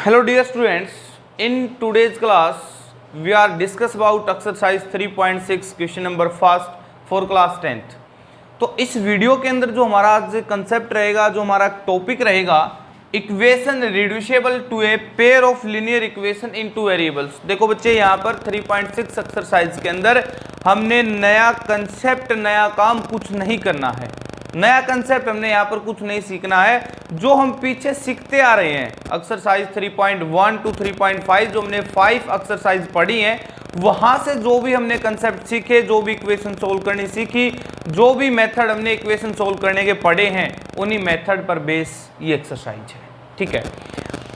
Hello dear students, in today's class we are discuss about exercise 3.6 question number first for class 10th। तो इस video के अंदर जो हमारा आज कंसेप्ट रहेगा, जो हमारा टॉपिक रहेगा, equation reducible to a pair of linear equation in two variables. देखो बच्चे, यहाँ पर 3.6 एक्सरसाइज के अंदर हमने नया कंसेप्ट, नया काम कुछ नहीं करना है, नया कंसेप्ट हमने यहाँ पर कुछ नहीं सीखना है। जो हम पीछे सीखते आ रहे हैं एक्सरसाइज 3.1 टू 3.5, जो हमने 5 एक्सरसाइज पढ़ी हैं, वहां से जो भी हमने कंसेप्ट सीखे, जो भी इक्वेशन सोल्व करनी सीखी, जो भी मेथड हमने इक्वेशन सोल्व करने के पढ़े हैं, उन्हीं मेथड पर बेस ये एक्सरसाइज है। ठीक है,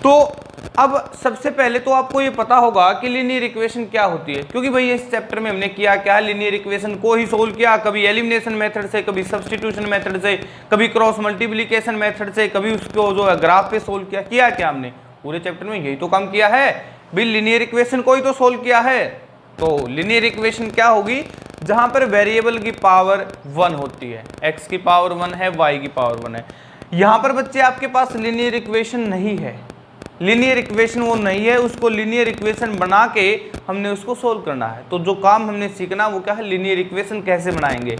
तो अब सबसे पहले तो आपको ये पता होगा कि लीनियर इक्वेशन क्या होती है, क्योंकि भाई इस चैप्टर में हमने किया क्या, लीनियर इक्वेशन को ही सोल्व किया, कभी एलिमिनेशन मेथड से, कभी सब्स्टिट्यूशन मेथड से, कभी क्रॉस मल्टीप्लिकेशन मेथड से, कभी उसको जो है ग्राफ पे सोल्व किया क्या हमने पूरे चैप्टर में यही तो काम किया है भी, लीनियर इक्वेशन को ही तो सोल्व किया है। तो लीनियर इक्वेशन क्या होगी, जहां पर वेरिएबल की पावर 1 होती है, x की पावर 1 है, y की पावर 1 है। यहां पर बच्चे आपके पास लीनियर इक्वेशन नहीं है, लीनियर इक्वेशन वो नहीं है, उसको लीनियर इक्वेशन बना के हमने उसको सोल्व करना है। तो जो काम हमने सीखना वो क्या है, लीनियर इक्वेशन कैसे बनाएंगे,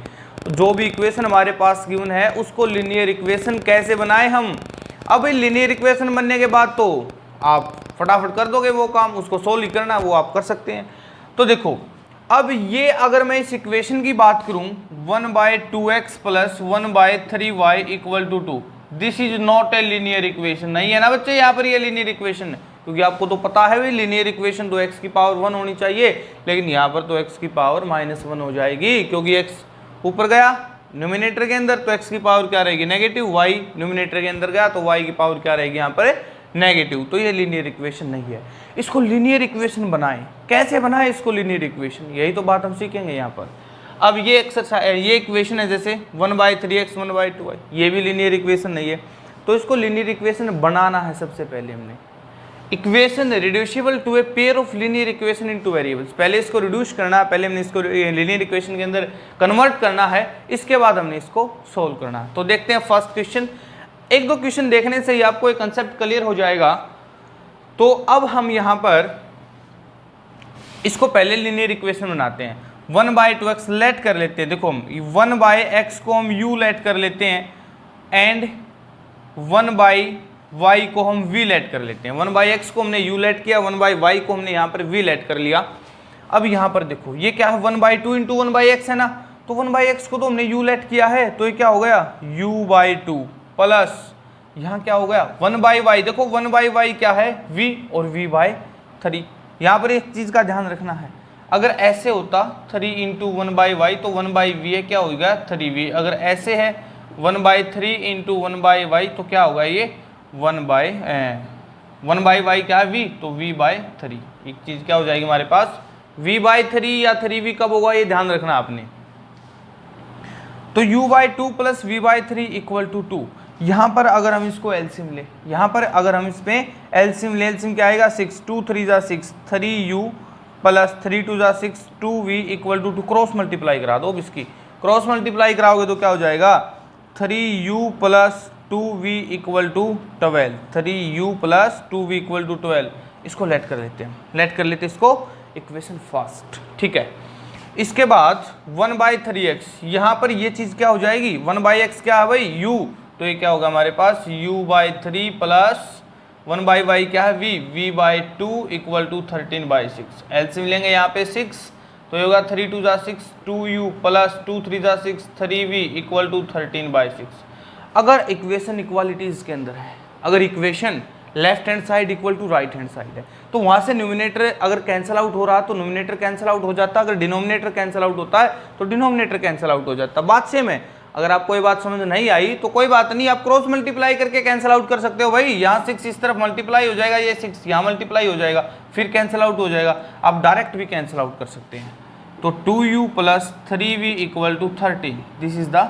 जो भी इक्वेशन हमारे पास गिवन है उसको लीनियर इक्वेशन कैसे बनाए हम। अब लीनियर इक्वेशन बनने के बाद तो आप फटाफट कर दोगे वो काम, उसको सोल्व करना वो आप कर सकते हैं। तो देखो, अब ये अगर मैं इस इक्वेशन की बात करूं 1/2x plus 1/3y equal to 2, this is not a linear equation. नहीं है ना बच्चे, यहाँ पर ये लीनियर इक्वेशन है, क्योंकि आपको तो पता है भी लीनियर इक्वेशन तो x की पावर 1 होनी चाहिए, लेकिन यहाँ पर तो x की पावर -1 हो जाएगी, क्योंकि x ऊपर गया न्यूमिनेटर के अंदर, तो x की पावर क्या रहेगी नेगेटिव, y न्यूमिनेटर के अंदर गया तो y की पावर क्या रहेगी यहाँ पर नेगेटिव। तो ये लीनियर इक्वेशन नहीं है, इसको लीनियर इक्वेशन बनाएं। कैसे बनाएं इसको लीनियर इक्वेशन, यही तो बात हम सीखेंगे यहाँ पर। अब ये एक्सरसाइज, ये इक्वेशन है जैसे 1/3x 1/2y, ये भी लीनियर इक्वेशन नहीं है, तो इसको लीनियर इक्वेशन बनाना है। सबसे पहले हमने equation reducible to a pair of linear equation in two variables, पहले इसको रिड्यूस करना है, पहले हमने इसको लीनियर इक्वेशन के अंदर कन्वर्ट करना है, इसके बाद हमने इसको सोल्व करना है। तो देखते हैं फर्स्ट क्वेश्चन। एक दो क्वेश्चन देखने से ही आपको एक कंसेप्ट क्लियर हो जाएगा। तो अब हम यहाँ पर इसको पहले लीनियर इक्वेशन बनाते हैं। 1/2x लेट कर लेते हैं, देखो 1/x को हम u लेट कर लेते हैं, एंड 1/y को हम v लेट कर लेते हैं। 1/x को हमने u लेट किया, 1/y को हमने यहाँ पर v लेट कर लिया। अब यहाँ पर देखो ये क्या है, 1/2 इंटू 1/x है ना, तो 1/x को तो हमने u लेट किया है, तो ये क्या हो गया u/2 प्लस यहाँ क्या हो गया 1/y। देखो 1/y क्या है v और v/3। यहाँ पर एक चीज़ का ध्यान रखना है, अगर ऐसे होता 3 इंटू 1/y तो 1/v है, क्या होगा 3v। अगर ऐसे है 1/3 इंटू 1/y तो क्या होगा ये 1/y क्या है v, तो v/3। एक चीज़ क्या हो जाएगी हमारे पास v/3 या 3v कब होगा ये ध्यान रखना आपने। तो u/2 plus v/3 equal to 2। यहाँ पर अगर हम इसको एलसीएम ले, यहाँ पर अगर हम इसमें एलसीएम ले, एलसीएम क्या आएगा 6 2 3 जा 6, 3u प्लस 3 2 जा 6, 2v equal to 2। Cross multiply करा दो, अब इसकी क्रॉस मल्टीप्लाई कराओगे तो क्या हो जाएगा 3u plus 2v equal to 12, 3u plus 2v equal to 12। इसको लेट कर लेते हैं, लेट कर लेते हैं इसको इक्वेशन फर्स्ट। ठीक है, इसके बाद 1/3x, यहाँ पर ये चीज़ क्या हो जाएगी 1/x क्या है भाई u, तो ये क्या होगा हमारे पास u/3 प्लस 1/y क्या है v/2 इक्वल टू 13/6। एलसीएम लेंगे यहाँ पे 6, तो ये होगा 3 2 जा 6, 2u प्लस 2 3 जा 6, 3v इक्वल टू 13/6। अगर इक्वेशन इक्वालिटीज के अंदर है, अगर equation left hand side equal to right hand side है, तो वहाँ से न्यूमिनेटर अगर कैंसिल आउट हो रहा है तो न्यूमिनेटर कैंसिल आउट हो जाता है, अगर डिनोमिनेटर कैंसिल आउट होता है तो डिनोमिनेटर कैंसिल आउट हो जाता है। बात सेम है। अगर आपको ये बात समझ नहीं आई तो कोई बात नहीं, आप क्रॉस मल्टीप्लाई करके कैंसिल आउट कर सकते हो भाई। यहाँ 6 इस तरफ मल्टीप्लाई हो जाएगा, ये 6 यहाँ मल्टीप्लाई हो जाएगा, फिर कैंसिल आउट हो जाएगा। आप डायरेक्ट भी कैंसिल आउट कर सकते हैं। तो 2u plus 3v equal to 13, this is the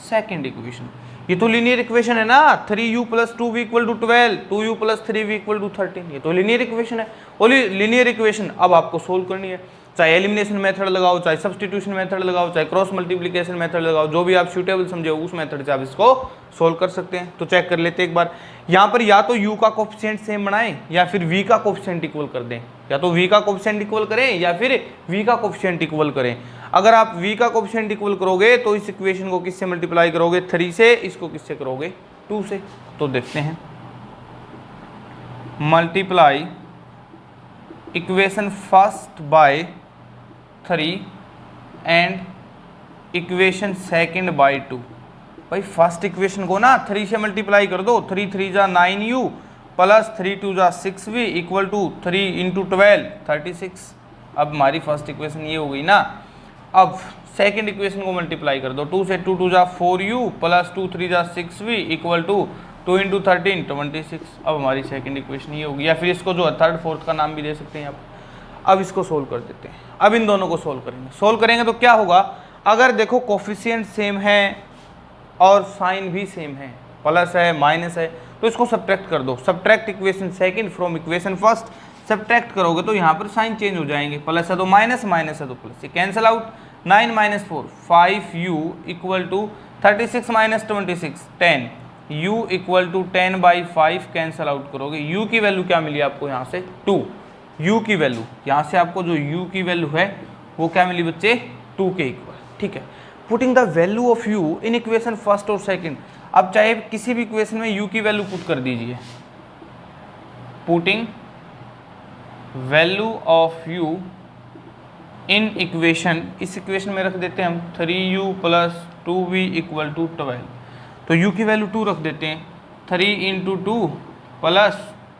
second equation. ये तो लीनियर इक्वेशन है ना, 3u + 2v = 12, 2u + 3v = 13, ये तो लीनियर इक्वेशन है। और लीनियर इक्वेशन अब आपको सोल्व करनी है, चाहे एलिमिनेशन मेथड लगाओ, चाहे सब्स्टिट्यूशन मेथड लगाओ, चाहे क्रॉस मल्टीप्लिकेशन मेथड लगाओ, जो भी आप सूटेबल समझे उस मेथड से आप इसको सोल्व कर सकते हैं। तो चेक कर लेते हैं एक बार, यहाँ पर या तो u का कोफिशिएंट सेम बनाएं या फिर v का कोफिशिएंट इक्वल कर दें, या तो v का कोफिशिएंट इक्वल करें या फिर v का कोफिशिएंट इक्वल करें। अगर आप v का कोफिशिएंट इक्वल करोगे तो इस इक्वेशन को किससे मल्टीप्लाई करोगे, 3 से, इसको किससे करोगे, 2 से। तो देखते हैं, multiply equation first by 3 and equation second by 2। भाई फर्स्ट इक्वेशन को ना 3 से मल्टीप्लाई कर दो, 3 3 जा 9u + 3 2 जा 6v = 3 × 12 36। अब हमारी फर्स्ट इक्वेशन ये हो गई ना। अब सेकंड इक्वेशन को मल्टीप्लाई कर दो, 2 से 2 2 जा 4u + 2 3 जा 6v = 2 × 13 26। अब हमारी सेकंड इक्वेशन ये होगी, या फिर इसको जो है थर्ड फोर्थ का नाम भी दे सकते हैं आप। अब इसको सोल्व कर देते हैं, अब इन दोनों को सोल्व करेंगे। सोल्व करेंगे तो क्या होगा, अगर देखो कोफिशिएंट सेम है और साइन भी सेम है, प्लस है माइनस है, तो इसको सब्ट्रैक्ट कर दो। Subtract equation second from equation first, subtract करोगे तो यहाँ पर साइन चेंज हो जाएंगे, प्लस है तो माइनस, माइनस है तो प्लस, ये cancel out. 9 - 4 5u = 36 - 26 10, u = 10/5 cancel out करोगे। u की वैल्यू क्या मिली आपको यहाँ से, 2। u की वैल्यू यहाँ से आपको जो u की वैल्यू है वो क्या मिली बच्चे, 2 के इक्वल। ठीक है, putting the value of u in equation first और सेकंड। अब चाहे किसी भी इक्वेशन में u की वैल्यू पुट कर दीजिए, putting value of u in equation, इस इक्वेशन में रख देते हैं हम 3u + 2v = 12। तो u की वैल्यू 2 रख देते हैं, 3 × 2 +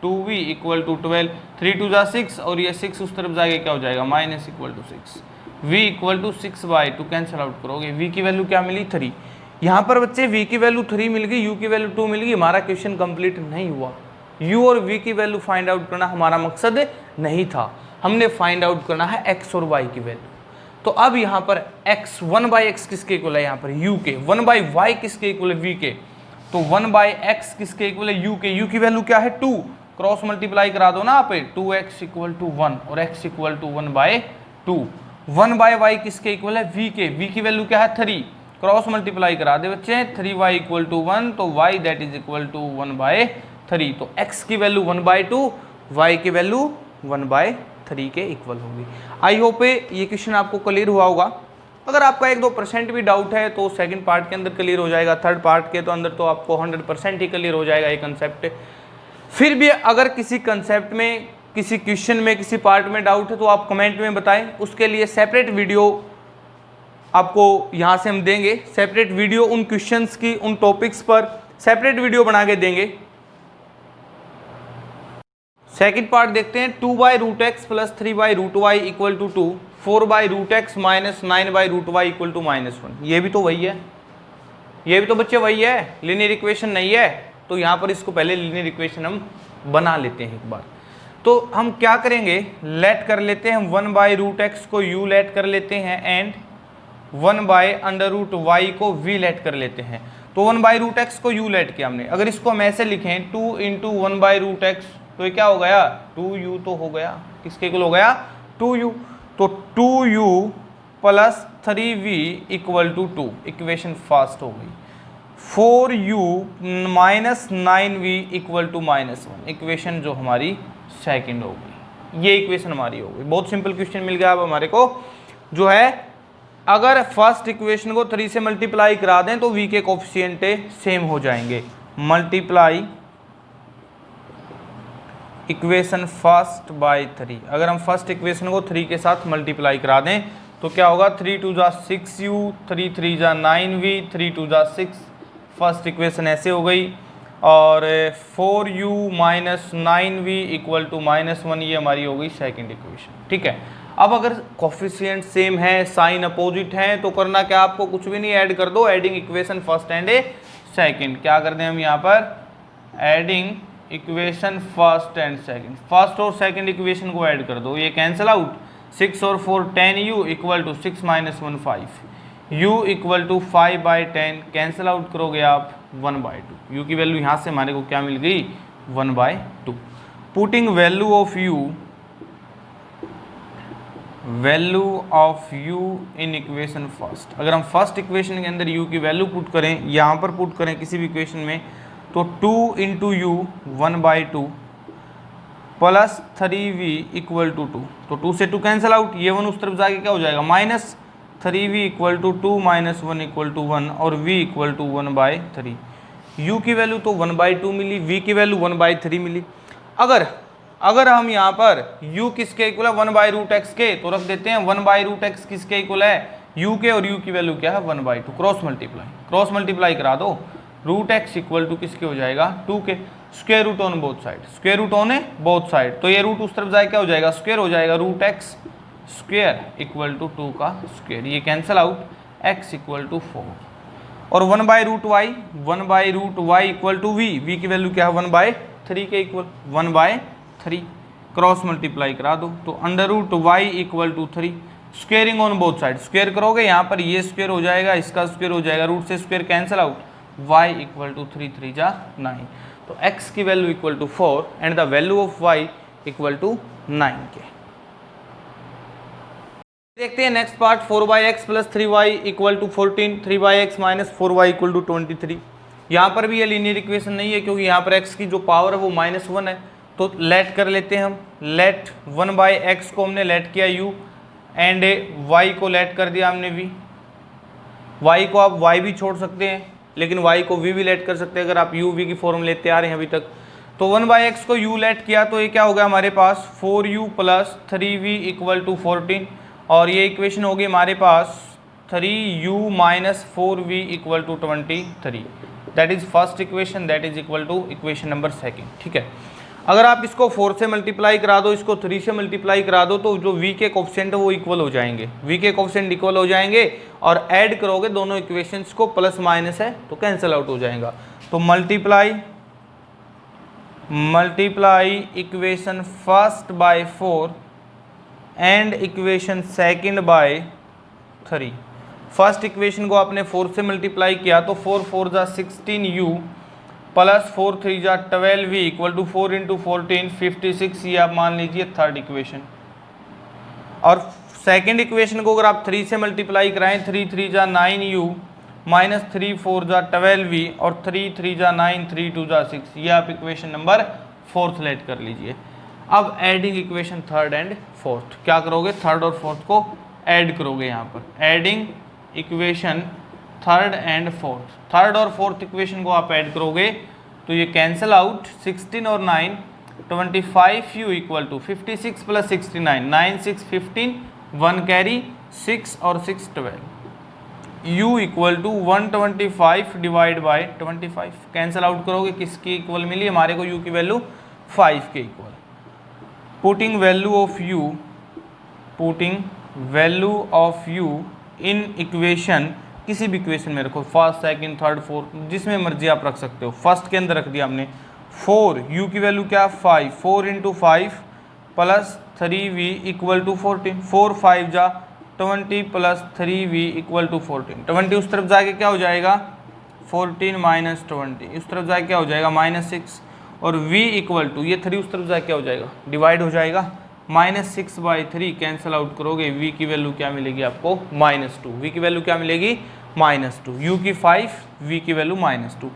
2v = 12, 3 2 जा 6 और ये 6 उस तरफ जाएगा, क्या हो जाएगा, -6, v = 6/2 कैंसिल आउट करोगे। v की वैल्यू क्या मिली, 3। यहाँ पर बच्चे v की वैल्यू 3 मिल गई, u की वैल्यू 2 मिल गई, हमारा क्वेश्चन कंप्लीट नहीं हुआ। u और v की वैल्यू फाइंड आउट करना हमारा मकसद नहीं था, हमने फाइंड आउट करना है x और y की वैल्यू। तो अब यहाँ पर x 1/x किसके इक्वल है, यहाँ पर u के, 1/y किसके इक्वल है, v के। तो 1/x किसके इक्वल है, u के। u की वैल्यू क्या है, 2, क्रॉस मल्टीप्लाई करा दो ना आप, 2x = 1 और x = 1/2। 1/y किसके इक्वल है, v के। v की वैल्यू क्या है, 3, क्रॉस मल्टीप्लाई करा दे बच्चे, 3y = 1, तो y that is equal to 1/3। तो x की वैल्यू 1/2, y की वैल्यू 1/3 के इक्वल होगी। आई होप ये क्वेश्चन आपको क्लियर हुआ होगा। अगर आपका 1-2% भी डाउट है तो सेकंड पार्ट के अंदर क्लियर हो जाएगा, थर्ड पार्ट के तो अंदर तो आपको 100% ही क्लियर हो जाएगा ये कंसेप्ट। फिर भी अगर किसी कंसेप्ट में, किसी क्वेश्चन में, किसी पार्ट में डाउट है तो आप कमेंट में बताएं, उसके लिए सेपरेट वीडियो आपको यहाँ से हम देंगे। सेपरेट वीडियो उन क्वेश्चंस की, उन टॉपिक्स पर सेपरेट वीडियो बना के देंगे। सेकंड पार्ट देखते हैं, 2/√x + 3/√y = 2, 4/√x - 9/√y = -1। ये भी तो वही है, ये भी तो बच्चे वही है, लीनियर इक्वेशन नहीं है। तो यहाँ पर इसको पहले लीनियर इक्वेशन हम बना लेते हैं एक बार। तो हम क्या करेंगे, लेट कर लेते हैं, 1/√x को u लेट कर लेते हैं एंड 1/√y को v लेट कर लेते हैं। तो 1/√x को u लेट किया हमने, अगर इसको हम ऐसे लिखें 2 × 1/√x, तो ये क्या हो गया, 2u तो हो गया, किसके इक्वल हो गया, 2u। तो 2u + 3v = 2, इक्वेशन फास्ट हो गई। 4u - 9v = -1, इक्वेशन जो हमारी सेकंड हो गई। ये इक्वेशन हमारी हो गई। बहुत सिंपल क्वेश्चन मिल गया अब हमारे को, जो है अगर फर्स्ट इक्वेशन को 3 से मल्टीप्लाई करा दें तो v के कोफिशिएंट सेम हो जाएंगे। मल्टीप्लाई इक्वेशन फर्स्ट बाय 3, अगर हम फर्स्ट इक्वेशन को 3 के साथ मल्टीप्लाई करा दें तो क्या होगा, 3 2 जा 6u, 3 3 जा 9v, 3 2 जा 6, फर्स्ट इक्वेशन ऐसे हो गई। और 4u - 9v = -1, ये हमारी हो गई सेकंड इक्वेशन। ठीक है, अब अगर कोफिशिएंट सेम है, साइन अपोजिट है, तो करना क्या, आपको कुछ भी नहीं, ऐड कर दो, adding equation first and second. क्या कर दें हम यहाँ पर, adding equation first and second, first और सेकंड इक्वेशन को ऐड कर दो, ये कैंसिल आउट, 6 और 4 10u = 6 - 1 5, u equal to 5/10, cancel out करोगे आप 1/2। u की वैल्यू यहाँ से हमारे को क्या मिल गई 1/2। Putting value of u in equation first, अगर हम फर्स्ट इक्वेशन के अंदर u की वैल्यू पुट करें, यहाँ पर पुट करें किसी भी इक्वेशन में, तो 2 into u 1/2 plus 3v equal to 2, तो 2 से 2 कैंसिल आउट, ये 1 उस तरफ जाके क्या हो जाएगा minus 3v equal to 2 minus 1 equal to 1 और v इक्वल टू 1/3। u की वैल्यू तो 1/2 मिली, v की वैल्यू 1/3 मिली। अगर हम यहाँ पर u किसके इक्वल है 1/√x के, तो रख देते हैं 1/√x किसके इक्वल है u के, और u की वैल्यू क्या है 1/2। क्रॉस मल्टीप्लाई करा दो, √x इक्वल टू किसके हो जाएगा 2 के, square root on both side, तो ये रूट उस तरफ जाए क्या हो जाएगा स्क्वायर हो जाएगा, √x स्क्वायर इक्वल टू 2 का स्क्वायर, ये cancel out, x equal to 4 और 1/√y इक्वल टू v की वैल्यू क्या है 1/3 के इक्वल 1/3, क्रॉस मल्टीप्लाई करा दो, तो √y equal to 3, squaring on both side, square करोगे यहाँ पर ये स्क्वेयर हो जाएगा, इसका स्क्वेयर हो जाएगा, रूट से square cancel out, y equal to 3 3 जा 9, तो x की value equal to 4 and the value of y equal to 9 के। देखते हैं next part, 4/x plus 3y equal to 14, 3/x minus 4y equal to 23। यहाँ पर भी ये लीनियर इक्वेशन नहीं है क्योंकि यहाँ पर x की जो पावर है वो -1 है, तो लेट कर लेते हैं हम, लेट 1/x को हमने लेट किया u एंड y को लेट कर दिया हमने v, y को आप y भी छोड़ सकते हैं लेकिन y को v भी लेट कर सकते हैं अगर आप u v की फॉर्म लेते आ रहे हैं अभी तक। तो 1/x को u लेट किया तो ये क्या हो गया हमारे पास 4u plus 3v equal to 14, और ये इक्वेशन होगी हमारे पास 3u minus 4v equal to 23, that is first equation, that is equal to equation number second. ठीक है, अगर आप इसको 4 से मल्टीप्लाई करा दो, इसको 3 से मल्टीप्लाई करा दो, तो जो v के कोफिशिएंट है वो इक्वल हो जाएंगे, v के कोफिशिएंट इक्वल हो जाएंगे, और ऐड करोगे दोनों इक्वेशंस को, प्लस माइनस है तो कैंसिल आउट हो जाएगा, तो multiply equation first by 4 and equation second by 3। First equation को आपने 4 से मल्टीप्लाई किया तो 4 4 जा 16u प्लस 4 3 जा 12v इक्वल टू 4 इंटू 14 56, ये आप मान लीजिए थर्ड इक्वेशन। और सेकंड इक्वेशन को अगर आप 3 से मल्टीप्लाई कराएं, 3 3 जा 9u माइनस 3 4 जा 12v और 3 3 जा 9 3 2 जा 6, ये आप इक्वेशन नंबर 4 लेट कर लीजिए। अब adding equation third and fourth, क्या करोगे थर्ड और फोर्थ को ऐड करोगे, यहाँ पर adding equation third and fourth, third और फोर्थ इक्वेशन को आप ऐड करोगे तो ये कैंसिल आउट, 16 और 9 25u equal to 56 plus 69 9 6 15 1 carry 6 और 6 12, u equal to 125 divide by 25, cancel out करोगे किसकी इक्वल मिली हमारे को, u की वैल्यू 5 के equal. Putting value of u in equation, किसी भी इक्वेशन में रखो, फर्स्ट सेकंड थर्ड फोर्थ जिसमें मर्जी आप रख सकते हो, फर्स्ट के अंदर रख दिया हमने 4, u की वैल्यू क्या 5, 4 into 5 plus 3v equal to 14, 4 5 जा 20 प्लस 3v इक्वल टू 14, 20 उस तरफ जाके क्या हो जाएगा 14 माइनस 20, उस तरफ जाके क्या हो जाएगा -6, और v इक्वल टू ये 3 उस तरफ जाके क्या हो जाएगा डिवाइड हो जाएगा, -6/3, कैंसिल आउट करोगे v की वैल्यू क्या मिलेगी आपको -2, v की वैल्यू क्या मिलेगी -2, u की 5 v की वैल्यू -2,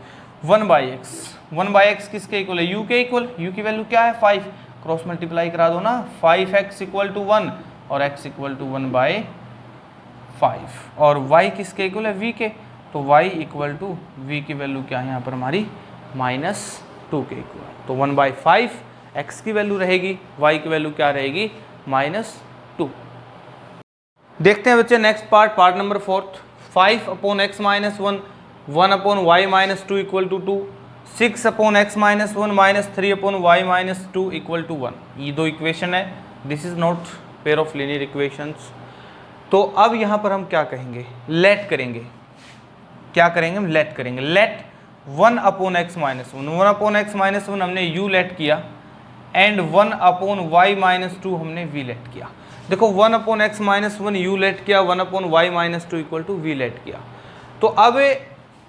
1/x किसके इक्वल है u के इक्वल, u की वैल्यू क्या है 5, क्रॉस मल्टीप्लाई करा दो ना, 5x इक्वल टू 1 और x इक्वल टू 1/5, और y किसके इक्वल है v के, तो y इक्वल टू v की वैल्यू क्या है यहाँ पर हमारी -2 के इक्वल, तो 1/5 x की वैल्यू रहेगी, y की वैल्यू क्या रहेगी -2। देखते हैं बच्चे next part number 4, 5/x - 1 1/y - 2 equal to 2, 6/x - 1 -3/y - 2 equal to 1, ये दो इक्वेशन है, this is not pair of linear equations. तो अब यहाँ पर हम क्या कहेंगे, लेट करेंगे, क्या करेंगे हम लेट करेंगे, लेट 1/x - 1 1/x - 1 हमने u लेट किया एंड 1 अपॉन वाई माइनस 2 हमने वी लेट किया। देखो 1 upon x minus 1 u let किया, 1 upon y minus 2 equal to v let किया। तो अब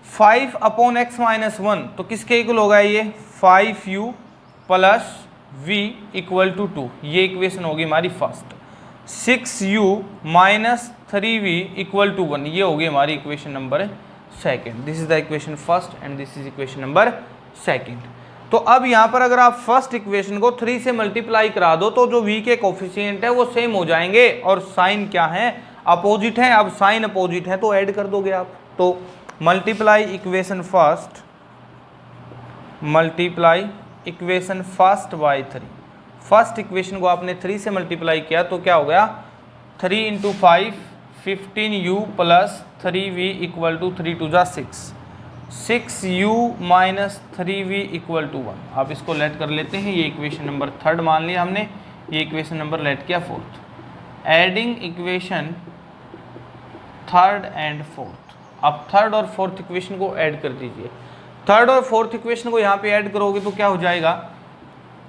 5 अपॉन एक्स माइनस 1 तो किसके इक्वल होगा ये 5u plus v equal to 2, ये इक्वेशन होगी हमारी first. 6u minus 3v equal to 1, ये होगी हमारी equation number second. This is the equation first and this is equation number second. तो अब यहाँ पर अगर आप फर्स्ट इक्वेशन को 3 से मल्टीप्लाई करा दो तो जो v के कोफिशिएंट है वो सेम हो जाएंगे और साइन क्या है अपोजिट है। अब साइन अपोजिट है तो ऐड कर दोगे आप। तो multiply equation first, multiply equation first by 3। First equation को आपने 3 से मल्टीप्लाई किया तो क्या हो गया 3 into 5 15u plus 3v equal to 3 टू जा 6, 6u minus 3v equal to 1। आप इसको लेट कर लेते हैं, ये इक्वेशन नंबर थर्ड मान लिया हमने, ये इक्वेशन नंबर लेट किया fourth. Adding equation third and fourth, अब थर्ड और फोर्थ इक्वेशन को ऐड कर दीजिए। थर्ड और फोर्थ इक्वेशन को यहाँ पे ऐड करोगे तो क्या हो जाएगा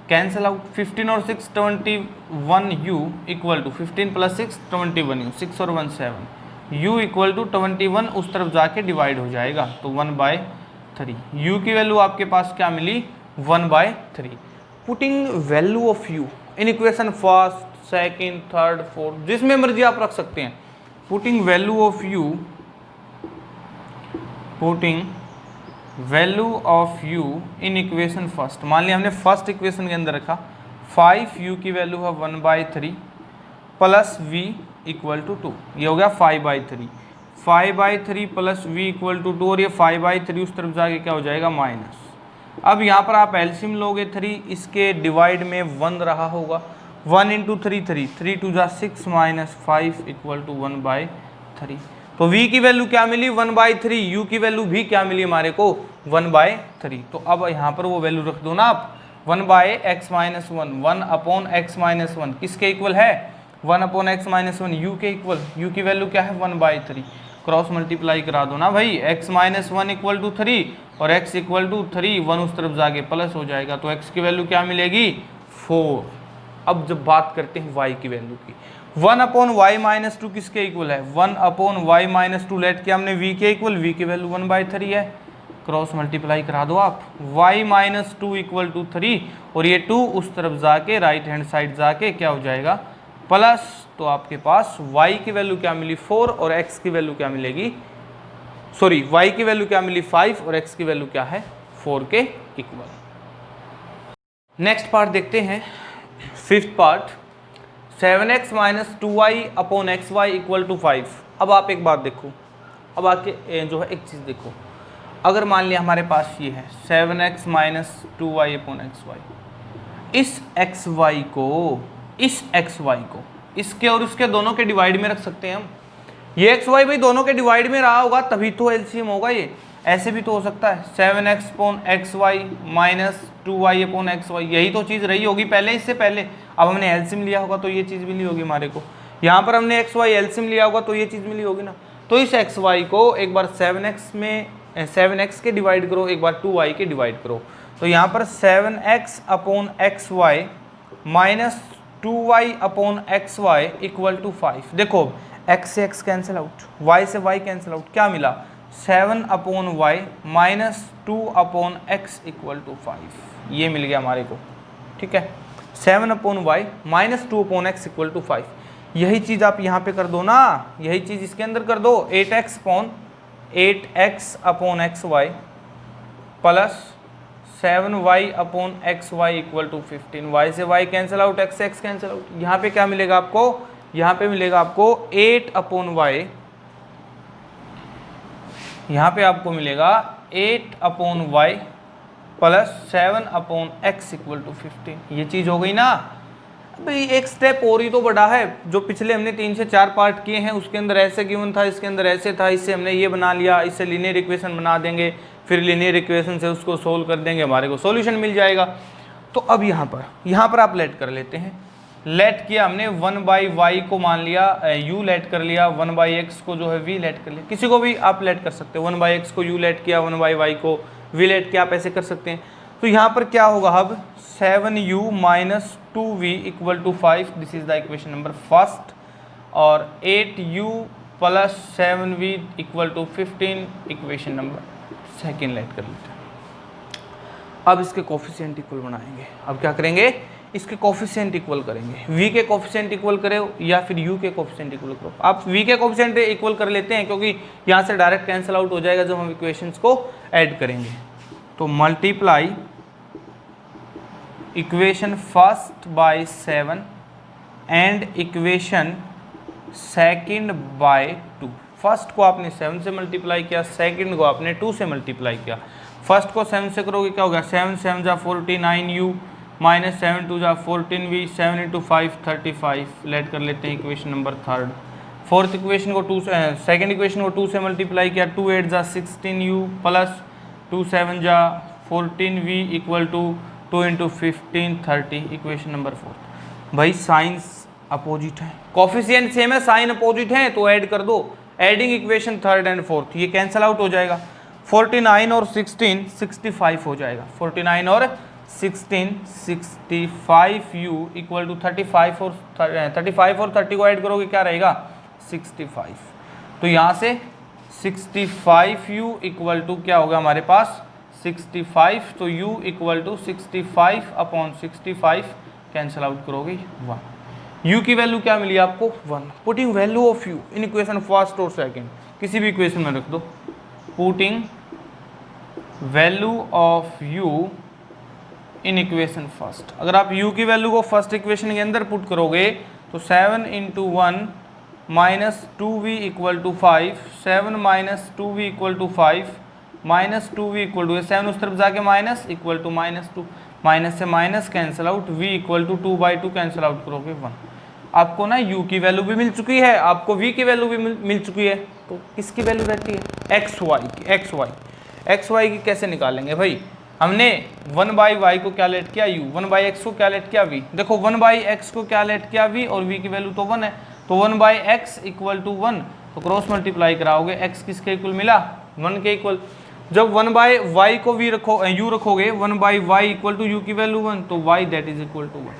कैंसिल आउट, 15 और 6 21u equal to 15 plus 6 21u, 6 और 1 7, u इक्वल टू 21 उस तरफ जाके डिवाइड हो जाएगा तो 1/3। u की वैल्यू आपके पास क्या मिली 1/3। Putting value of u in equation first second third fourth जिसमें मर्जी आप रख सकते हैं। Putting value of u, putting value of u in equation first, मान लिया हमने फर्स्ट इक्वेशन के अंदर रखा 5u की वैल्यू है 1/3 प्लस v इक्वल टू 2, ये हो गया 5/3, 5/3 प्लस v इक्वल टू 2 और ये 5/3 उस तरफ जाके क्या हो जाएगा माइनस। अब यहाँ पर आप एलसीएम लोगे 3, इसके डिवाइड में 1 रहा होगा, 1 इंटू 3 3 टू जा 6 माइनस 5 इक्वल टू 1/3। तो v की वैल्यू क्या मिली 1/3, u की वैल्यू भी क्या मिली हमारे को 1/3। तो अब यहाँ पर वो वैल्यू रख दो ना आप 1/x minus 1, 1 upon x minus 1 किसके इक्वल है 1 अपॉन एक्स माइनस 1 u के इक्वल, u की वैल्यू क्या है 1/3। क्रॉस मल्टीप्लाई करा दो ना भाई, x माइनस 1 इक्वल टू 3 और x इक्वल टू 3, 1 उस तरफ जाके प्लस हो जाएगा तो x की वैल्यू क्या मिलेगी 4। अब जब बात करते हैं y की वैल्यू की, 1 अपॉन वाई माइनस 2 किसके इक्वल है 1 अपॉन वाई माइनस 2 लेट किया हमने v के इक्वल, v की वैल्यू 1/3 है। क्रॉस मल्टीप्लाई करा दो आप, y माइनस 2 इक्वल टू 3 और ये 2 उस तरफ जाके राइट हैंड साइड जाके क्या हो जाएगा प्लस। तो आपके पास y की वैल्यू क्या मिली 4 और x की वैल्यू क्या मिलेगी, सॉरी y की वैल्यू क्या मिली 5 और x की वैल्यू क्या है 4 के इक्वल। नेक्स्ट पार्ट देखते हैं, fifth part 7x minus 2y upon x y equal to 5। अब आप एक बात देखो, अब आके जो है एक चीज़ देखो, अगर मान लिया हमारे पास ये है 7x minus 2y upon x y, इस एक्स वाई को इसके और इसके दोनों के डिवाइड में रख सकते हैं हम। ये एक्स वाई भाई दोनों के डिवाइड में रहा होगा तभी तो एलसीएम होगा, ये ऐसे भी तो हो सकता है 7x upon x y minus 2y upon x y, यही तो चीज़ रही होगी पहले, इससे पहले। अब हमने एलसीएम लिया होगा तो ये चीज़ मिली होगी हमारे को, यहाँ पर हमने एक्स वाई एलसीएम लिया होगा तो ये चीज़ मिली होगी ना। तो इस एक्स वाई को एक बार 7x के डिवाइड करो, एक बार 2y के डिवाइड करो, तो यहाँ पर 7x upon x y minus 2y upon x y equal to 5। देखो x से x कैंसिल आउट, y से y कैंसिल आउट, क्या मिला 7 upon y minus 2 upon x equal to 5, ये मिल गया हमारे को। ठीक है, 7 upon y minus 2 upon x equal to 5। यही चीज़ आप यहाँ पे कर दो ना, यही चीज़ इसके अंदर कर दो, 8x upon x y plus 7y upon x y equal to 15, y से y कैंसिल आउट, x से x कैंसिल आउट। यहाँ पे क्या मिलेगा आपको, यहाँ पे मिलेगा आपको 8 अपॉन वाई, यहाँ पे आपको मिलेगा 8 upon y plus 7 upon x equal to 15। ये चीज़ हो गई ना। भाई एक स्टेप और ही तो बढ़ा है, जो पिछले हमने 3 से 4 पार्ट किए हैं उसके अंदर ऐसे गिवन था, इसके अंदर ऐसे था, इससे हमने ये बना लिया, इससे लीनियर इक्वेशन बना देंगे, फिर लीनियर इक्वेशन से उसको सोल्व कर देंगे, हमारे को सॉल्यूशन मिल जाएगा। तो अब यहाँ पर आप लेट कर लेते हैं, लेट किया हमने 1/y को मान लिया u लेट कर लिया, 1/x को जो है v लेट कर लिया, किसी को भी आप लेट कर सकते हो, 1/x को u लेट किया, 1/y को v लेट किया, आप ऐसे कर सकते हैं। तो यहाँ पर क्या होगा अब 7u minus 2v equal to 5, this is the equation number first, और 8u plus 7v equal to 15, equation number second let कर लेते हैं। अब इसके कोफिशिएंट इक्वल बनाएंगे। अब क्या करेंगे, इसके कोफिशिएंट इक्वल करेंगे। v के कोफिशिएंट इक्वल करो या फिर u के कोफिशिएंट इक्वल करो। आप v के कोफिशिएंट इक्वल कर लेते हैं क्योंकि यहाँ से डायरेक्ट कैंसिल आउट हो जाएगा जब हम इक्वेशंस को ऐड करेंगे। तो multiply equation first by 7 and equation second by 2। First को आपने 7 से मल्टीप्लाई किया, सेकंड को आपने 2 से मल्टीप्लाई किया। फर्स्ट को 7 से करोगे क्या होगा, 7 7 जा 49u माइनस 7 2 जा 14v, 7 इंटू 5 35। लेट कर लेते हैं equation number third. Fourth equation को 2 से, सेकेंड इक्वेशन को 2 से मल्टीप्लाई किया, 2 8 जा 16u प्लस 2 7 जा 14v equal to 2 into 15 30, equation number fourth. भाई साइंस अपोजिट है, कोफिशिएंट सेम है, साइन अपोजिट है, तो ऐड कर दो। Adding equation third and fourth, ये कैंसिल आउट हो जाएगा। 49 और 16 65 हो जाएगा। 49 और 16 65u इक्वल टू 35 और 30 को ऐड करोगे क्या रहेगा 65। तो यहाँ से 65u इक्वल टू क्या होगा हमारे पास 65, तो u equal to 65 upon 65 cancel out करोगे 1। u की वैल्यू क्या मिली आपको 1। Putting value of u in equation first और सेकंड, किसी भी इक्वेशन में रख दो। Putting value of u in equation first, अगर आप u की वैल्यू को फर्स्ट इक्वेशन के अंदर पुट करोगे तो 7 into 1 minus 2v equal to 5, 7 minus 2v equal to 5, minus 2v equal to 7 उस तरफ जाके माइनस इक्वल टू -2, माइनस से minus cancel out, v equal to 2/2 cancel out करोगे 1। आपको ना u की वैल्यू भी मिल चुकी है, आपको v की वैल्यू भी मिल चुकी है, तो किसकी वैल्यू रहती है xy की कैसे निकालेंगे भाई। हमने 1/y को क्या लेट किया u, 1/x को क्या लेट किया v। देखो 1/x को क्या लेट किया v और v की वैल्यू तो 1 है, तो 1/x इक्वल टू 1, तो क्रॉस मल्टीप्लाई कराओगे x किसके इक्वल मिला 1 के इक्वल। जब 1/y को u रखोगे 1/y इक्वल टू u की वैल्यू 1, तो y that is equal to 1।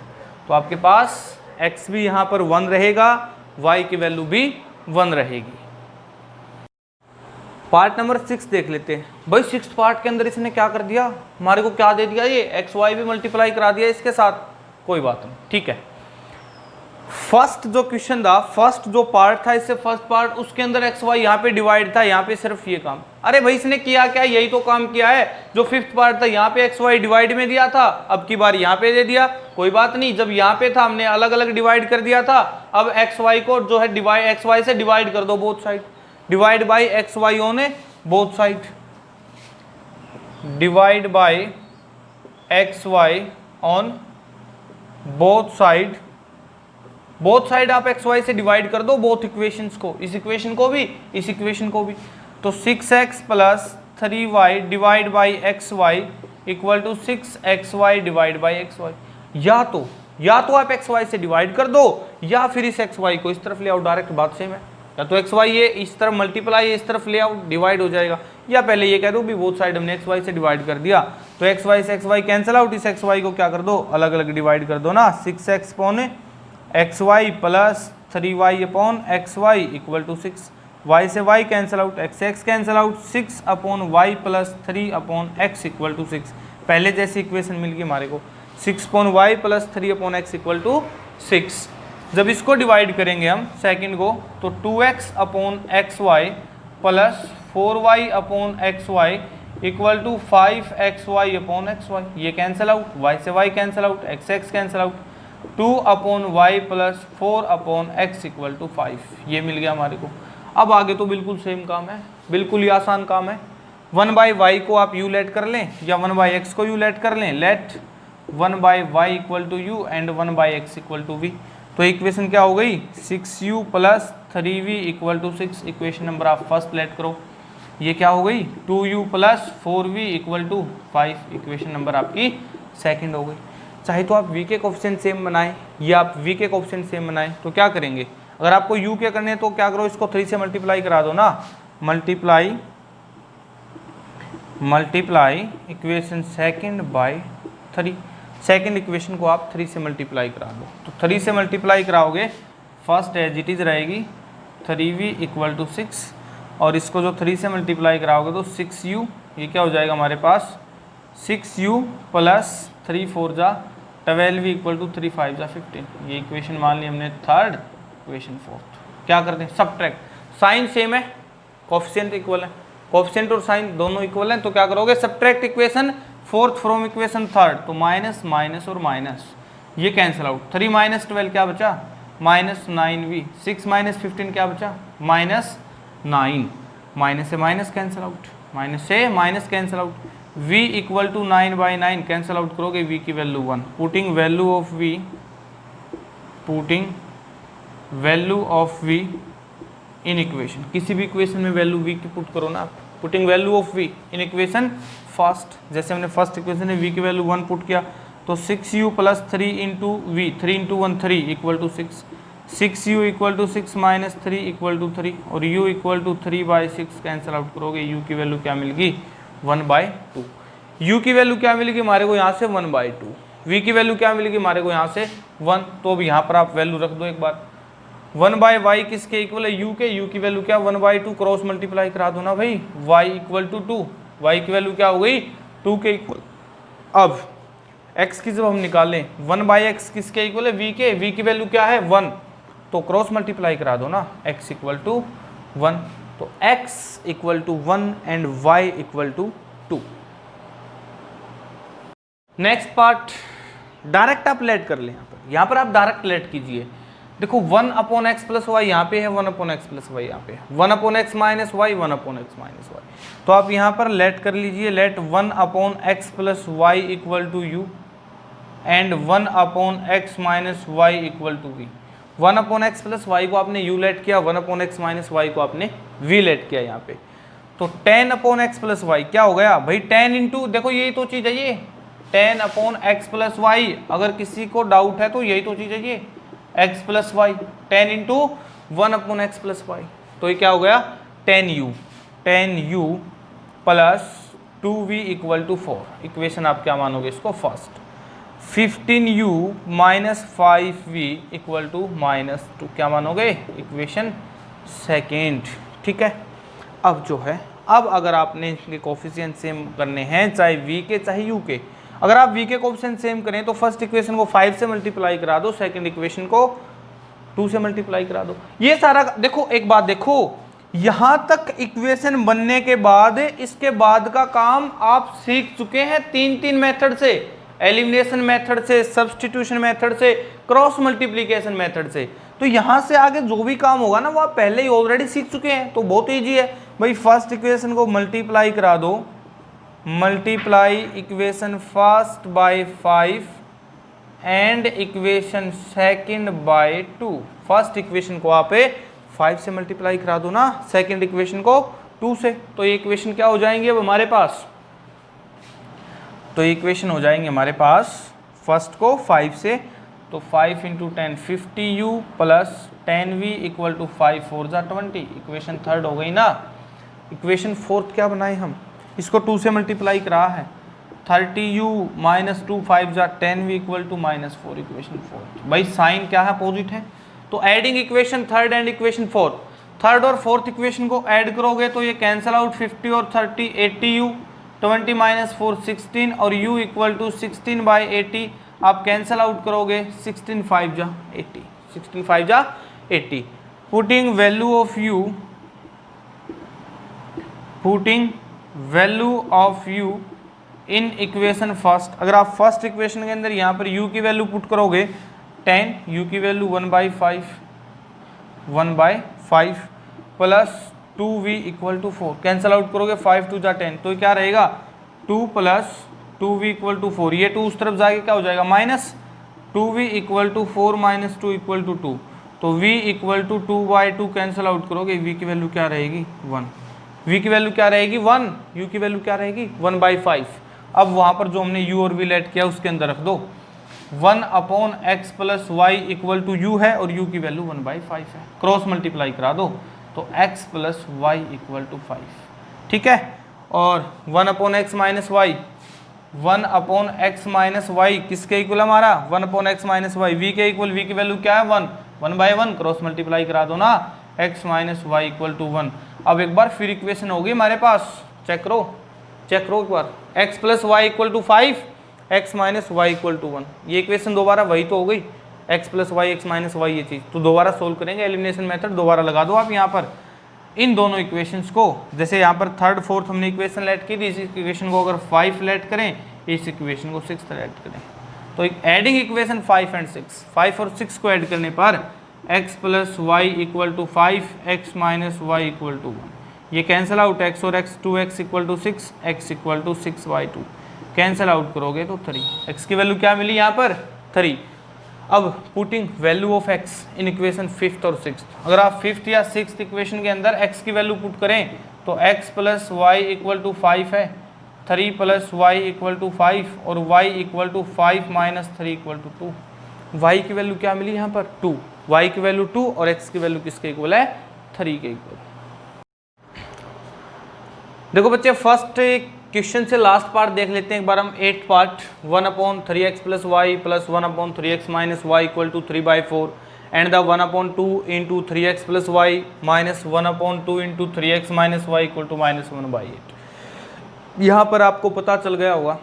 तो आपके पास x भी यहाँ पर 1 रहेगा, y की वैल्यू भी 1 रहेगी। पार्ट नंबर 6 देख लेते हैं। भाई 6th पार्ट के अंदर इसने क्या कर दिया, हमारे को क्या दे दिया, ये xy भी मल्टीप्लाई करा दिया इसके साथ, कोई बात नहीं, ठीक है। फर्स्ट जो क्वेश्चन था, फर्स्ट जो पार्ट था इससे फर्स्ट पार्ट, उसके अंदर xy यहाँ पे डिवाइड था, यहाँ पे सिर्फ ये काम। अरे भाई इसने किया क्या, यही तो काम किया है जो 5th पार्ट था, यहाँ पे xy डिवाइड में दिया था, अब की बार यहाँ पे दे दिया, कोई बात नहीं। जब यहाँ पे था हमने अलग अलग डिवाइड कर दिया था, अब xy को जो है डिवाइड xy से डिवाइड कर दो both side, divide by xy on both side, divide by xy on both side. Both side आप xy से डिवाइड कर दो बोथ इक्वेशंस को, इस इक्वेशन को भी इस इक्वेशन को भी। तो 6x plus 3y divide by xy equal to 6xy divide by xy। या तो आप xy से डिवाइड कर दो या फिर इस xy को इस तरफ ले आओ, डायरेक्ट बात सेम है। या तो xy ये इस तरफ मल्टीप्लाई इस तरफ ले आओ, डिवाइड हो जाएगा, या पहले ये कह दो भी बोथ साइड हमने xy से डिवाइड कर दिया, तो xy से xy कैंसिल आउट, इस xy को क्या कर दो अलग अलग डिवाइड कर दो ना। 6x upon xy plus 3y upon xy equal to 6, y से y cancel out, x cancel out, 6 upon y plus 3 upon x equal to 6। पहले जैसी इक्वेशन मिल गई हमारे को, 6 upon y plus 3 upon x equal to 6। जब इसको divide करेंगे हम सेकंड को, तो 2x upon xy plus 4y upon xy equal to 5xy upon xy, ये कैंसिल आउट, y से y cancel out, x cancel out, 2 upon y plus 4 upon x equal to 5, ये मिल गया हमारे को। अब आगे तो बिल्कुल सेम काम है, बिल्कुल ही आसान काम है। 1/y को आप u लेट कर लें या 1/x को u लेट कर लें, let 1/y equal to u and 1/x equal to v। तो इक्वेशन क्या हो गई 6u plus 3v equal to 6, equation number आप फर्स्ट लेट करो। ये क्या हो गई 2u plus 4v equal to 5, equation number आपकी सेकंड हो गई। चाहे तो आप v के कोफिशिएंट सेम बनाएं या आप v के कोफिशिएंट सेम बनाएं, तो क्या करेंगे, अगर आपको u के करने तो क्या करो, इसको 3 से मल्टीप्लाई करा दो ना, multiply equation second by 3। Second equation को आप 3 से मल्टीप्लाई करा दो। तो 3 से मल्टीप्लाई कराओगे, फर्स्ट एज इट इज़ रहेगी 3v = 6, और इसको जो 3 से मल्टीप्लाई कराओगे तो 6u, ये क्या हो जाएगा हमारे पास 6u प्लस 3 4 जा 12v = 3 5 जा 15। ये इक्वेशन मान ली हमने थर्ड, इक्वेशन फोर्थ। क्या करते हैं, सब्ट्रैक्ट, साइन सेम है, कोफिशिएंट इक्वल है, कोफिशिएंट और साइन दोनों इक्वल हैं, तो क्या करोगे subtract equation fourth from equation third, तो माइनस माइनस और माइनस ये कैंसिल आउट, 3 - 12 क्या बचा -9v, 6 - 15 क्या बचा -9, माइनस से माइनस कैंसिल आउट, माइनस से minus cancel out, v = 9/9 cancel out करोगे, v की value 1, putting value of v in equation, किसी भी इक्वेशन में वैल्यू v की पुट करो ना आप, putting value of v in equation first, जैसे हमने फर्स्ट इक्वेशन में v की वैल्यू 1 पुट किया, तो 6u + 3 × v, 3 × 1 3 = 6, 6u = 6 - 3 = 3, और u = 3/6 कैंसिल आउट करोगे, u की वैल्यू क्या मिलेगी 1/2, u की वैल्यू क्या मिलेगी हमारे को यहाँ से 1/2, v की वैल्यू क्या मिलेगी हमारे को यहाँ से 1, तो अब यहाँ पर आप वैल्यू रख दो एक बार, 1/y किसके इक्वल है, u के, u की वैल्यू क्या 1/2, क्रॉस मल्टीप्लाई करा दो ना भाई, y = 2, y की वैल्यू क्या हो गई 2 के इक्वल। अब x की जब हम निकालें 1/x किसके इक्वल है, v के, v की वैल्यू क्या है 1, तो क्रॉस मल्टीप्लाई करा दो ना, x = 1, तो x = 1 and y = 2। Next part direct आप लेट कर लें, यहाँ पर आप डायरेक्ट लेट कीजिए, देखो 1/x + y यहाँ पे है, 1/x + y यहाँ पे है, 1/x - y, 1/x - y, तो आप यहाँ पर लेट कर लीजिए, let 1/x + y = u and 1/x - y = v, 1/x + y को आपने u लेट किया, 1/x - y को आपने v लेट किया यहाँ पे, तो 10/x + y क्या हो गया भाई 10 इंटू, देखो यही तो चीज़ है ये 10/x + y, अगर किसी को डाउट है तो यही तो चीज़ है ये x + y, 10 into 1/x + y, तो ये क्या हो गया 10u प्लस 2v = 4, इक्वेशन आप क्या मानोगे इसको फर्स्ट, 15u - 5v = -2 क्या मानोगे इक्वेशन सेकेंड, ठीक है। अब जो है, अब अगर आपने इनके कोफिशिएंट सेम करने हैं, चाहे v के चाहे u के, अगर आप v के कोफिशिएंट सेम करें तो फर्स्ट इक्वेशन को 5 से मल्टीप्लाई करा दो, सेकंड इक्वेशन को 2 से मल्टीप्लाई करा दो, ये सारा देखो, एक बात देखो, यहां तक इक्वेशन बनने के बाद इसके बाद का काम आप सीख चुके हैं 3 मेथड से, एलिमिनेशन मेथड से, सब्स्टिट्यूशन मेथड से, क्रॉस मल्टीप्लिकेशन मेथड से, तो यहां से आगे जो भी काम होगा ना वो आप पहले ही ऑलरेडी सीख चुके हैं, तो बहुत ईजी है भाई, फर्स्ट इक्वेशन को मल्टीप्लाई करा दो, multiply equation first by 5 and equation second by 2, first equation को आप 5 से मल्टीप्लाई करा दो ना, सेकंड इक्वेशन को 2 से, तो ये इक्वेशन क्या हो जाएंगे अब हमारे पास, तो ये इक्वेशन हो जाएंगे हमारे पास फर्स्ट को 5 से, तो 5 × 10 50u प्लस 10v = 5 4 जा 20, इक्वेशन थर्ड हो गई ना। इक्वेशन फोर्थ क्या बनाए हम, इसको 2 से मल्टीप्लाई करा है, 30u - 2 5 जा 10v = -4, इक्वेशन फोर्थ, भाई साइन क्या है अपोजिट है, तो adding equation third and equation fourth, third और फोर्थ इक्वेशन को ऐड करोगे तो ये कैंसिल आउट, 50 और 30 80u, 20 - 4 16, और u = 16/80 आप कैंसिल आउट करोगे, 16 5 जा 80, 16 5 जा 80, putting value of u in equation first, अगर आप फर्स्ट इक्वेशन के अंदर यहाँ पर u की वैल्यू पुट करोगे 10, u की value 1/5 plus 2v = 4, cancel out करोगे 5 2 जा 10, तो क्या रहेगा 2 प्लस 2v = 4, ये 2 उस तरफ जाके क्या हो जाएगा माइनस, 2v = 4 - 2 = 2, तो v = 2/2 कैंसिल आउट करोगे, v की वैल्यू क्या रहेगी 1, v की वैल्यू क्या रहेगी 1, u की वैल्यू क्या रहेगी 1/5, अब वहाँ पर जो हमने u और v लेट किया उसके अंदर रख दो, 1/x + y = u है और u की वैल्यू 1/5 है, क्रॉस मल्टीप्लाई करा दो, तो x + y = 5, ठीक है, और 1/x - y 1 upon x minus y किसके इक्वल हमारा 1 upon x minus y, v के इक्वल, वी की वैल्यू क्या है 1, 1/1 क्रॉस मल्टीप्लाई करा दो ना, x minus y equal to 1। अब एक बार फिर इक्वेशन होगी हमारे पास, चेक करो एक बार, x plus y equal to 5, x minus y equal to 1, ये इक्वेशन दोबारा वही तो हो गई, x plus y x minus y ये चीज़, तो दोबारा सोल्व करेंगे, एलिमिनेशन मेथड दोबारा लगा दो आप यहाँ पर इन दोनों इक्वेशंस को। जैसे यहाँ पर थर्ड फोर्थ हमने इक्वेशन लेट की थी, इस इक्वेशन को अगर 5 लेट करें, इस इक्वेशन को 6 लेट करें, तो एडिंग इक्वेशन 5 एंड 6, 5 और 6 को ऐड करने पर x plus y equal to 5, x minus y equal to 1, ये कैंसिल आउट, x और x 2x equal to 6, x equal to 6/2, cancel out करोगे तो 3, x की वैल्यू क्या मिली यहाँ पर 3। अब putting value of x in equation 5th और 6th, अगर आप 5th या 6th इक्वेशन के अंदर x की वैल्यू पुट करें तो x plus y equal to 5 है, 3 प्लस वाई इक्वल टू 5 और y equal to 5 minus 3 equal to 2, y की वैल्यू क्या मिली यहाँ पर 2, y की वैल्यू 2 और x की वैल्यू किसके इक्वल है 3 के इक्वल। देखो बच्चे फर्स्ट क्वेश्चन से लास्ट पार्ट देख लेते हैं एक बार हम, 8th part, 1 upon 3x plus y plus 1 upon 3x minus y equal to 3/4 and the 1 upon 2 into 3x plus y minus 1 upon 2 into 3x minus y equal to -1/8। यहाँ पर आपको पता चल गया होगा,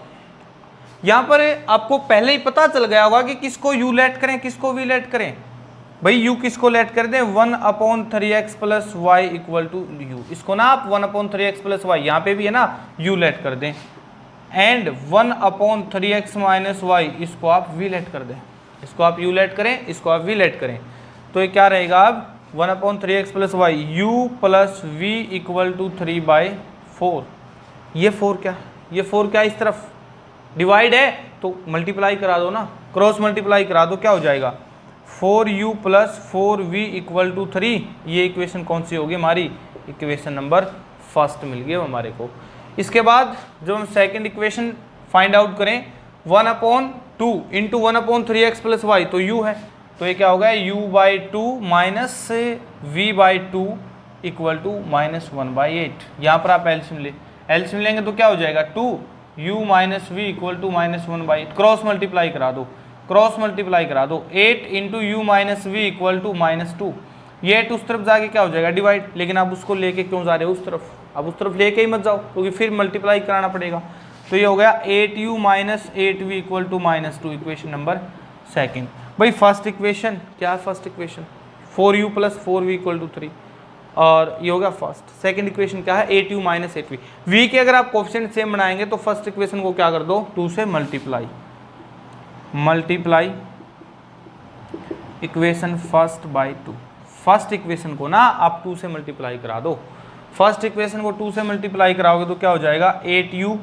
यहाँ पर आपको पहले ही पता चल गया होगा कि किसको u लेट करें किसको v लेट करें। भाई u किसको लेट कर दें 1 upon 3x plus y equal to u, इसको ना आप 1 अपॉन 3x प्लस वाई, यहाँ पे भी है ना u लेट कर दें, and 1 upon 3x minus Y इसको आप v लेट कर दें, इसको आप u लेट करें इसको आप v लेट करें, तो ये क्या रहेगा अब 1 upon 3x plus y u plus v equal to 3/4। ये 4 क्या इस तरफ डिवाइड है तो मल्टीप्लाई करा दो ना, क्रॉस मल्टीप्लाई करा दो, क्या हो जाएगा 4u plus 4v equal to 3, ये इक्वेशन कौन सी होगी हमारी, इक्वेशन नंबर फर्स्ट मिल गई हमारे को। इसके बाद जो हम सेकंड इक्वेशन फाइंड आउट करें 1 upon 2 into 1 upon 3x plus y, तो u है, तो ये क्या होगा u/2 minus v/2 equal to -1/8। यहाँ पर आप एल्सियम लेंगे तो क्या हो जाएगा 2u minus v equal to -1/8, cross multiply करा दो 8 into u minus v equal to -2, ये 8 उस तरफ जाके क्या हो जाएगा डिवाइड, लेकिन आप उसको लेके क्यों जा रहे हो उस तरफ, अब उस तरफ लेके ही मत जाओ क्योंकि फिर मल्टीप्लाई कराना पड़ेगा, तो ये हो गया 8u minus 8v equal to -2, equation number second. भाई फर्स्ट इक्वेशन क्या है, first equation 4u plus 4v equal to 3, और ये हो गया फर्स्ट। सेकंड इक्वेशन क्या है 8u माइनस 8v, v के अगर आप कोएफिशिएंट सेम बनाएंगे तो फर्स्ट इक्वेशन को क्या कर दो 2 से multiply equation first by 2, first equation को ना आप 2 से मल्टीप्लाई करा दो, फर्स्ट इक्वेशन को 2 से मल्टीप्लाई कराओगे तो क्या हो जाएगा 8u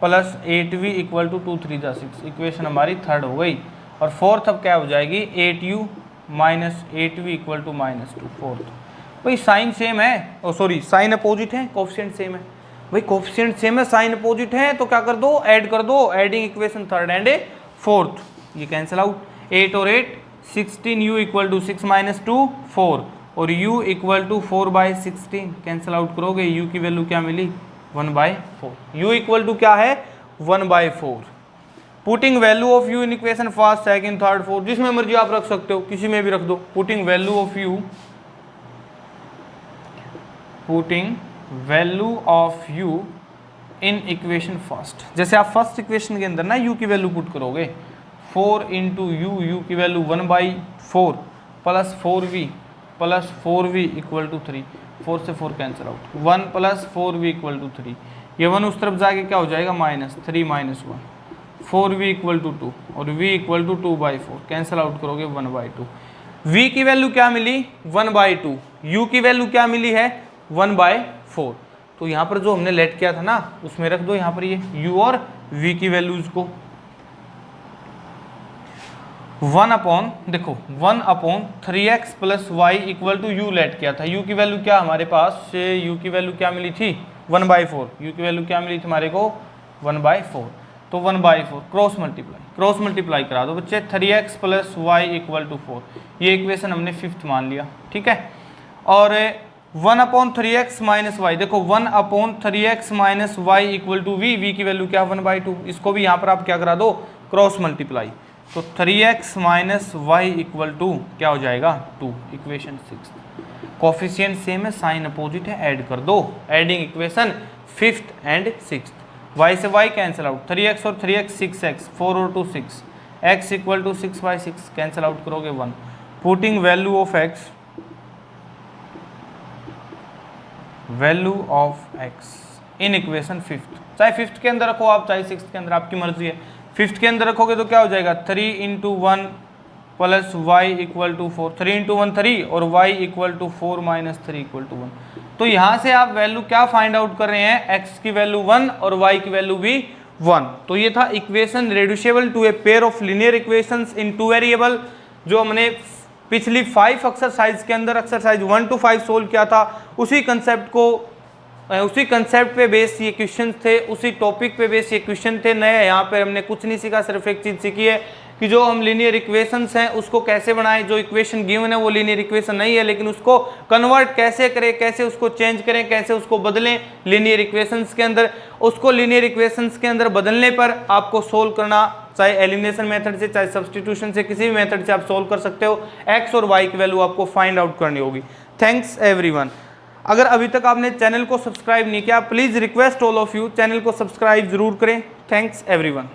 plus 8v equal to 2 3 6, equation हमारी थर्ड हो गई। और फोर्थ अब क्या हो जाएगी 8u minus 8v equal to -2, fourth. भाई साइन सेम है, ओ सॉरी साइन अपोजिट है, कोएफिशिएंट सेम है, भाई कोएफिशिएंट सेम है साइन अपोजिट है तो क्या कर दो ऐड कर दो, adding equation third and fourth, ये कैंसिल आउट, 8 और 8 16u इक्वल टू 6 माइनस 2 4 और u equal to 4/16, cancel out करोगे u की वैल्यू क्या मिली 1/4, u इक्वल टू क्या है 1/4। Putting value of u in equation first second third fourth, जिसमें मर्जी आप रख सकते हो, किसी में भी रख दो, putting value of u in equation first, जैसे आप फर्स्ट इक्वेशन के अंदर ना u की वैल्यू पुट करोगे 4 इंटू यू की value 1/4 plus 4v equal to 3, 4 से 4 cancel out, 1 plus 4v equal to 3, ये 1 उस तरफ जाके क्या हो जाएगा -3 -1, 4v इक्वल टू 2 और v equal to 2/4, cancel out करोगे 1/2, v की वैल्यू क्या मिली 1/2, u की वैल्यू क्या मिली है 1/4, तो यहाँ पर जो हमने लेट किया था ना उसमें रख दो यहाँ पर ये u और v की वैल्यूज को 1 upon 3x plus y equal to u let किया था, u की वैल्यू क्या हमारे पास, u की वैल्यू क्या मिली थी 1/4, u की वैल्यू क्या मिली थी हमारे को 1/4, तो 1/4 क्रॉस मल्टीप्लाई करा दो बच्चे, 3x plus y equal to 4, ये इक्वेशन हमने फिफ्थ मान लिया, ठीक है। और 1/3x माइनस वाई, देखो 1/3x minus y equal to v, v की वैल्यू क्या 1/2, इसको भी यहाँ पर आप क्या करा दो क्रॉस मल्टीप्लाई, तो 3x minus y equal to क्या हो जाएगा 2, इक्वेशन 6। कोफिशिएंट सेम है, साइन अपोजिट है, ऐड कर दो, adding equation 5th and 6th, y से y कैंसिल आउट, 3x और 3x 6x, 4 और 2 6, x equal to 6/6 cancel out करोगे 1, putting value of x, value of x in equation 5th, चाहे 5th के अंदर रखो आप, चाहे 6th के अंदर, आपकी मर्जी है। 5th के अंदर रखोगे तो क्या हो जाएगा 3 × 1 प्लस वाई इक्वल टू 4, 3 × 1 3 और y equal to 4 minus 3 equal to 1। तो यहाँ से आप वैल्यू क्या फाइंड आउट कर रहे हैं, x की वैल्यू 1 और y की वैल्यू भी 1। तो ये था equation reducible to a pair of linear equations in 2 variable, जो हमने पिछली 5 एक्सरसाइज के अंदर एक्सरसाइज 1 to 5 सोल्व किया था। उसी कंसेप्ट पे बेस ये क्वेश्चन थे, उसी टॉपिक पे बेस ये क्वेश्चन थे। नए यहाँ पे हमने कुछ नहीं सीखा, सिर्फ एक चीज़ सीखी है कि जो हम लीनियर इक्वेशंस हैं उसको कैसे बनाएं, जो इक्वेशन गिवन है वो लीनियर इक्वेशन नहीं है, लेकिन उसको कन्वर्ट कैसे करें, कैसे उसको चेंज करें, कैसे उसको बदलें लीनियर इक्वेशंस के अंदर। उसको लीनियर इक्वेशंस के अंदर बदलने पर आपको सोल्व करना, चाहे एलिमिनेशन मेथड से, चाहे सब्स्टिट्यूशन से, किसी भी मेथड से आप सोल्व कर सकते हो। एक्स और वाई की वैल्यू आपको फाइंड आउट करनी होगी। Thanks everyone. अगर अभी तक आपने चैनल को सब्सक्राइब नहीं किया, please request all of you channel को सब्सक्राइब जरूर करें। Thanks everyone.